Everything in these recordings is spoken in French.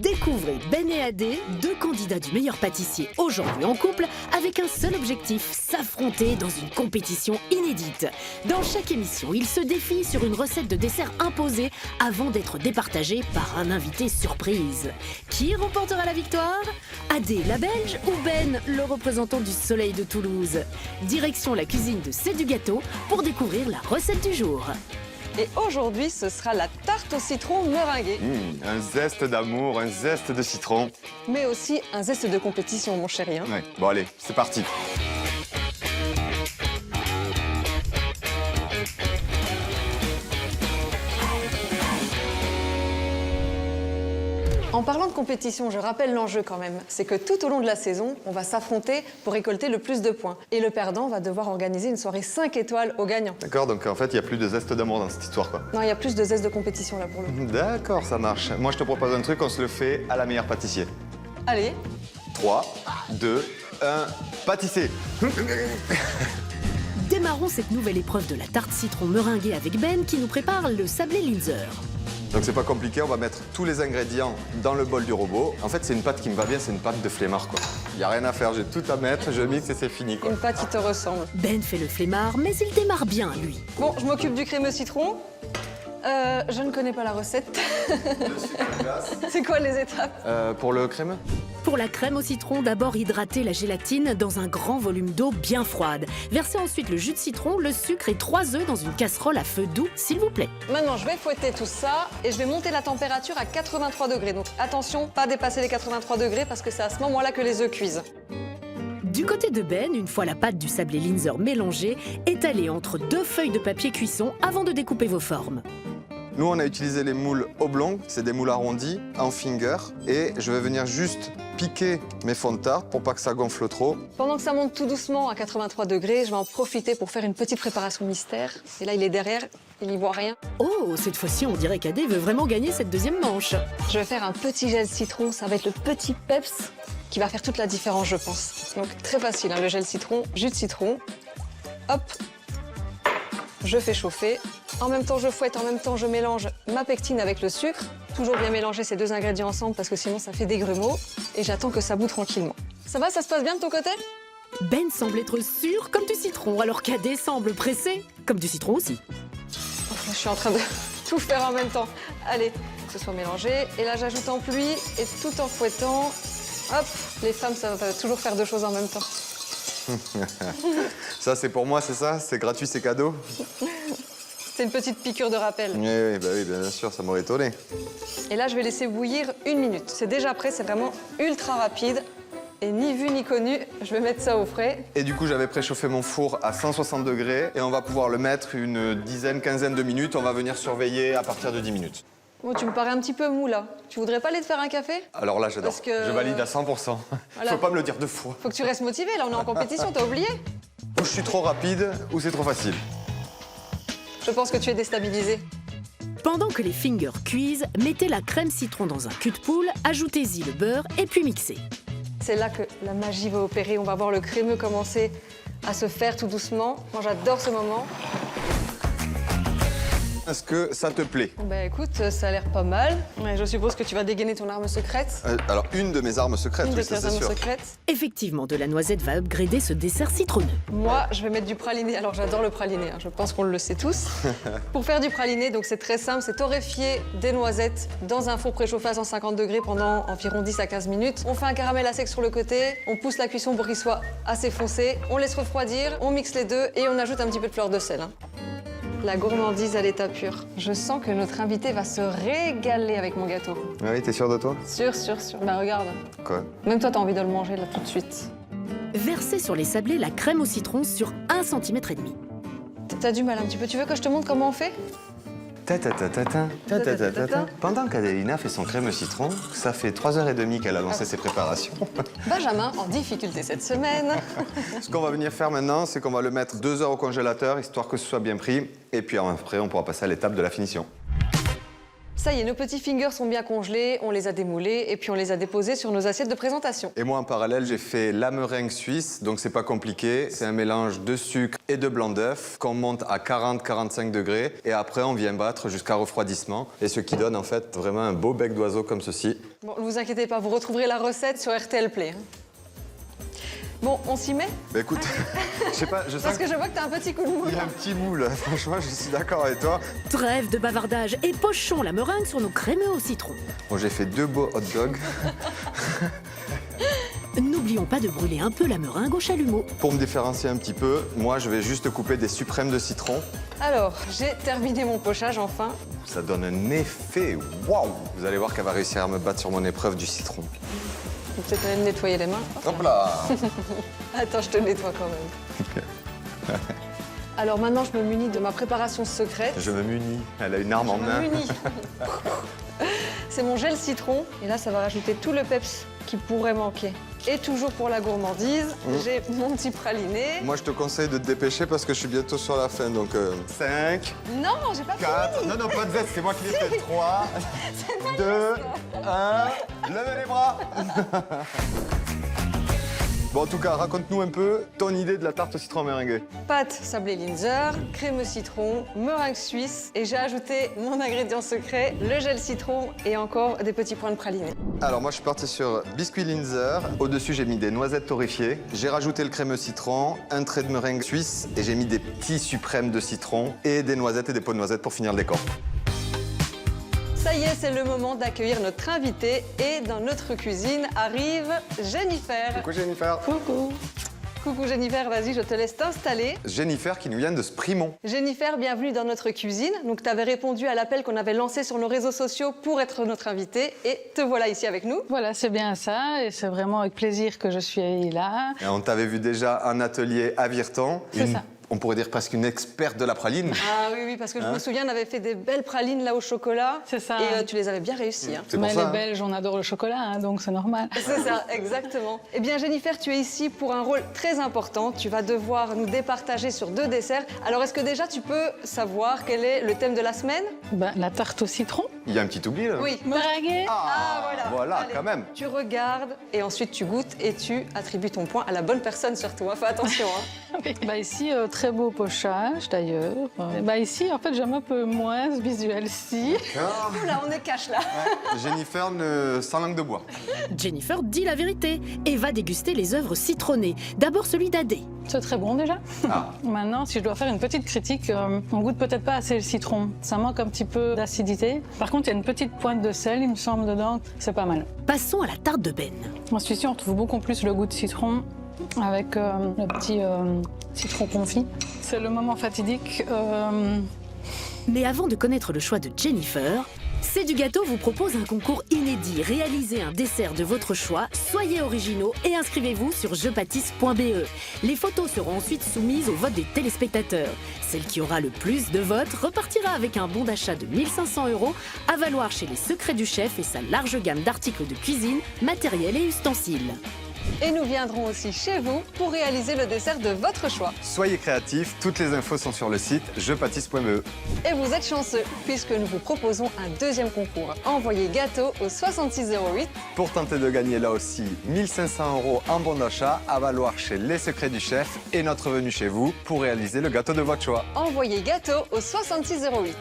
Découvrez Ben et Adé, deux candidats du meilleur pâtissier aujourd'hui en couple, avec un seul objectif, s'affronter dans une compétition inédite. Dans chaque émission, ils se défient sur une recette de dessert imposée avant d'être départagés par un invité surprise. Qui remportera la victoire? Adé, la Belge, ou Ben, le représentant du soleil de Toulouse? Direction la cuisine de C'est du gâteau pour découvrir la recette du jour. Et aujourd'hui, ce sera la tarte au citron meringuée. Un zeste d'amour, un zeste de citron. Mais aussi un zeste de compétition, mon chéri. Hein. Ouais. Bon allez, c'est parti. En parlant de compétition, je rappelle l'enjeu quand même. C'est que tout au long de la saison, on va s'affronter pour récolter le plus de points. Et le perdant va devoir organiser une soirée 5 étoiles au gagnant. D'accord, donc en fait, il n'y a plus de zeste d'amour dans cette histoire, quoi. Non, il y a plus de zeste de compétition là pour le coup. D'accord, ça marche. Moi, je te propose un truc, on se le fait à la meilleure pâtissier. Allez, 3, 2, 1, pâtisser. Démarrons cette nouvelle épreuve de la tarte citron meringuée avec Ben qui nous prépare le sablé Linzer. Donc c'est pas compliqué, on va mettre tous les ingrédients dans le bol du robot. En fait, c'est une pâte qui me va bien, c'est une pâte de flemmard, quoi. Il n'y a rien à faire, j'ai tout à mettre, je mixe et c'est fini, quoi. une pâte qui te ressemble. Ben fait le flemmard, mais il démarre bien, lui. Bon, je m'occupe du crémeux citron. Je ne connais pas la recette. C'est quoi les étapes? Pour le crémeux? Pour la crème au citron, d'abord hydrater la gélatine dans un grand volume d'eau bien froide. Versez ensuite le jus de citron, le sucre et 3 œufs dans une casserole à feu doux, s'il vous plaît. Maintenant, je vais fouetter tout ça et je vais monter la température à 83 degrés. Donc attention, pas dépasser les 83 degrés parce que c'est à ce moment-là que les œufs cuisent. Du côté de Ben, une fois la pâte du sablé Linzer mélangée, étalez entre 2 feuilles de papier cuisson avant de découper vos formes. Nous, on a utilisé les moules oblongs, c'est des moules arrondis, en finger. Et je vais venir juste piquer mes fonds de tarte pour pas que ça gonfle trop. Pendant que ça monte tout doucement à 83 degrés, je vais en profiter pour faire une petite préparation mystère. Et là, il est derrière, il n'y voit rien. Oh, cette fois-ci, on dirait qu'Adé veut vraiment gagner cette deuxième manche. Je vais faire un petit gel citron, ça va être le petit peps qui va faire toute la différence, je pense. Donc très facile, hein, le gel citron, jus de citron. Hop, je fais chauffer. En même temps, je fouette, en même temps, je mélange ma pectine avec le sucre. Toujours bien mélanger ces deux ingrédients ensemble parce que sinon, ça fait des grumeaux. Et j'attends que ça bout tranquillement. Ça va, ça se passe bien de ton côté? Ben semble être sûr comme du citron, alors qu'Adé semble pressé comme du citron aussi. Je suis en train de tout faire en même temps. Allez, que ce soit mélangé. Et là, j'ajoute en pluie et tout en fouettant. Hop, les femmes savent toujours faire deux choses en même temps. Ça, c'est pour moi, c'est ça? C'est gratuit, c'est cadeau? C'était une petite piqûre de rappel. Oui, bien sûr, ça m'aurait étonné. Et là, je vais laisser bouillir 1 minute. C'est déjà prêt, c'est vraiment ultra rapide. Et ni vu ni connu, je vais mettre ça au frais. Et du coup, j'avais préchauffé mon four à 160 degrés et on va pouvoir le mettre une dizaine, quinzaine de minutes. On va venir surveiller à partir de 10 minutes. Bon, tu me parais un petit peu mou, là. Tu voudrais pas aller te faire un café? Alors là, j'adore. Parce que- Je valide à 100%. Voilà. Faut pas me le dire deux fois. Faut que tu restes motivé, là, on est en compétition, t'as oublié? Ou je suis trop rapide, ou c'est trop facile. Je pense que tu es déstabilisé. Pendant que les fingers cuisent, mettez la crème citron dans un cul de poule, ajoutez-y le beurre et puis mixez. C'est là que la magie va opérer. On va voir le crémeux commencer à se faire tout doucement. Moi, j'adore ce moment. Est-ce que ça te plaît? Bah écoute, ça a l'air pas mal. Ouais, je suppose que tu vas dégainer ton arme secrète. Alors, une de mes armes secrètes, Une de oui, ça tes c'est armes sûr. secrètes. Effectivement, de la noisette va upgrader ce dessert citronneux. Moi, je vais mettre du praliné. Alors, j'adore le praliné, hein. Je pense qu'on le sait tous. Pour faire du praliné, donc c'est très simple, c'est torréfier des noisettes dans un four préchauffé à 150 degrés pendant environ 10 à 15 minutes. On fait un caramel à sec sur le côté, on pousse la cuisson pour qu'il soit assez foncé, on laisse refroidir, on mixe les deux et on ajoute un petit peu de fleur de sel. Hein. La gourmandise à l'état pur. Je sens que notre invité va se régaler avec mon gâteau. Ah oui, t'es sûr de toi? Sûr. Bah regarde, Quoi? même toi, t'as envie de le manger là tout de suite. Versez sur les sablés la crème au citron sur 1,5 cm. T'as du mal un petit peu. Tu veux que je te montre comment on fait? Pendant qu'Adelina fait son crème au citron, ça fait 3h30 qu'elle a lancé ses préparations. Benjamin, en difficulté cette semaine. Ce qu'on va venir faire maintenant, c'est qu'on va le mettre 2 heures au congélateur, histoire que ce soit bien pris. Et puis après, on pourra passer à l'étape de la finition. Ça y est, nos petits fingers sont bien congelés, on les a démoulés et puis on les a déposés sur nos assiettes de présentation. Et moi, en parallèle, j'ai fait la meringue suisse, donc c'est pas compliqué. C'est un mélange de sucre et de blanc d'œuf qu'on monte à 40-45 degrés. Et après, on vient battre jusqu'à refroidissement. Et ce qui donne en fait vraiment un beau bec d'oiseau comme ceci. Bon, ne vous inquiétez pas, vous retrouverez la recette sur RTL Play. Hein. Bon, on s'y met? Bah écoute, je sais pas, je sens Parce que je vois que t'as un petit coup de mou. qu'il y a un petit mou là. Franchement, je suis d'accord avec toi. Trêve de bavardage et pochons la meringue sur nos crémeux au citron. Bon, j'ai fait 2 beaux hot dogs. N'oublions pas de brûler un peu la meringue au chalumeau. Pour me différencier un petit peu, moi, je vais juste couper des suprêmes de citron. Alors, j'ai terminé mon pochage enfin. Ça donne un effet, waouh! Vous allez voir qu'elle va réussir à me battre sur mon épreuve du citron. Je vais peut-être même nettoyer les mains. Hop là! Attends, je te nettoie quand même. Alors maintenant, je me munis de ma préparation secrète. Je me munis. Elle a une arme en Je me main. munis. C'est mon gel citron. Et là, ça va rajouter tout le peps qui pourrait manquer. Et toujours pour la gourmandise, j'ai mon petit praliné. Moi, je te conseille de te dépêcher parce que je suis bientôt sur la fin. Donc, 5, Non, j'ai pas 4... fini. Non, non, pas de veste, c'est moi qui l'ai fait. 3, 2, 1... Levez les bras. Bon, en tout cas, raconte-nous un peu ton idée de la tarte au citron meringuée. Pâte sablée Linzer, crémeux citron, meringue suisse. Et j'ai ajouté mon ingrédient secret, le gel citron et encore des petits points de praliné. Alors, moi, je suis parti sur biscuit Linzer. Au-dessus, j'ai mis des noisettes torréfiées. J'ai rajouté le crémeux citron, un trait de meringue suisse et j'ai mis des petits suprêmes de citron et des noisettes et des pots de noisettes pour finir le décor. Ça y est, c'est le moment d'accueillir notre invité. Et dans notre cuisine arrive Jennifer. Coucou Jennifer. Coucou. Coucou Jennifer, vas-y, je te laisse t'installer. Jennifer qui nous vient de Sprimont. Jennifer, bienvenue dans notre cuisine. Donc, tu avais répondu à l'appel qu'on avait lancé sur nos réseaux sociaux pour être notre invitée. Et te voilà ici avec nous. Voilà, c'est bien ça. Et c'est vraiment avec plaisir que je suis là. Et on t'avait vu déjà en atelier à Virton. C'est ça. On pourrait dire presque une experte de la praline. Ah oui, oui, parce que je me souviens, on avait fait des belles pralines là au chocolat. C'est ça. Et tu les avais bien réussies. Hein. C'est pour Mais ça. les hein. Belges, on adore le chocolat, hein, donc c'est normal. C'est ça, exactement. Eh bien, Jennifer, tu es ici pour un rôle très important. Tu vas devoir nous départager sur 2 desserts. Alors, est-ce que déjà tu peux savoir quel est le thème de la semaine? Ben, la tarte au citron. Il y a un petit oubli là. Oui. Meringuée. Ah, voilà. Voilà, Allez, quand même. Tu regardes et ensuite tu goûtes et tu attribues ton point à la bonne personne surtout. Hein. Fais attention. Hein. Bah ici, très beau pochage d'ailleurs. Bah ici, en fait, j'aime un peu moins ce visuel-ci. Ah. Oula, on est cash là. Jennifer sans langue de bois. Jennifer dit la vérité et va déguster les œuvres citronnées. D'abord celui d'Adé. C'est très bon déjà. Ah. Maintenant, si je dois faire une petite critique, on goûte peut-être pas assez le citron. Ça manque un petit peu d'acidité. Par contre, il y a une petite pointe de sel, il me semble, dedans. C'est pas mal. Passons à la tarte de Ben. Ensuite, ici, on retrouve beaucoup plus le goût de citron avec le petit citron confit. C'est le moment fatidique. Mais avant de connaître le choix de Jennifer, C'est du Gâteau vous propose un concours inédit. Réalisez un dessert de votre choix, soyez originaux et inscrivez-vous sur jepâtisse.be. Les photos seront ensuite soumises au vote des téléspectateurs. Celle qui aura le plus de votes repartira avec un bon d'achat de 1 500 € à valoir chez les Secrets du Chef et sa large gamme d'articles de cuisine, matériel et ustensiles. Et nous viendrons aussi chez vous pour réaliser le dessert de votre choix. Soyez créatifs, toutes les infos sont sur le site jepâtisse.be. Et vous êtes chanceux, puisque nous vous proposons un deuxième concours. Envoyez gâteau au 6608. Pour tenter de gagner là aussi 1 500 € en bon d'achat à valoir chez Les Secrets du Chef et notre venue chez vous pour réaliser le gâteau de votre choix. Envoyez gâteau au 6608.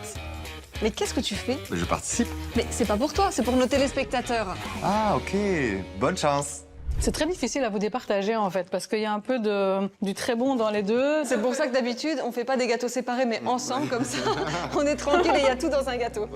Mais qu'est-ce que tu fais? Je participe. Mais c'est pas pour toi, c'est pour nos téléspectateurs. Ah ok, bonne chance. C'est très difficile à vous départager en fait, parce qu'il y a un peu du très bon dans les deux. C'est pour ça que d'habitude, on fait pas des gâteaux séparés, mais ensemble, comme ça, on est tranquille et il y a tout dans un gâteau.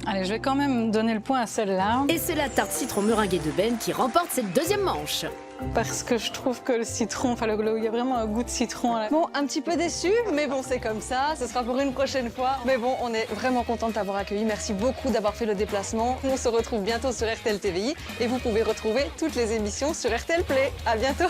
Allez, je vais quand même donner le point à celle-là, Et c'est la tarte citron meringuée de Ben qui remporte cette deuxième manche. parce que je trouve que le citron, enfin il y a vraiment un goût de citron. Là. Bon, un petit peu déçu, mais bon, c'est comme ça, ce sera pour une prochaine fois. Mais bon, on est vraiment content de t'avoir accueilli. Merci beaucoup d'avoir fait le déplacement. On se retrouve bientôt sur RTL TVI et vous pouvez retrouver toutes les émissions sur RTL Play. À bientôt.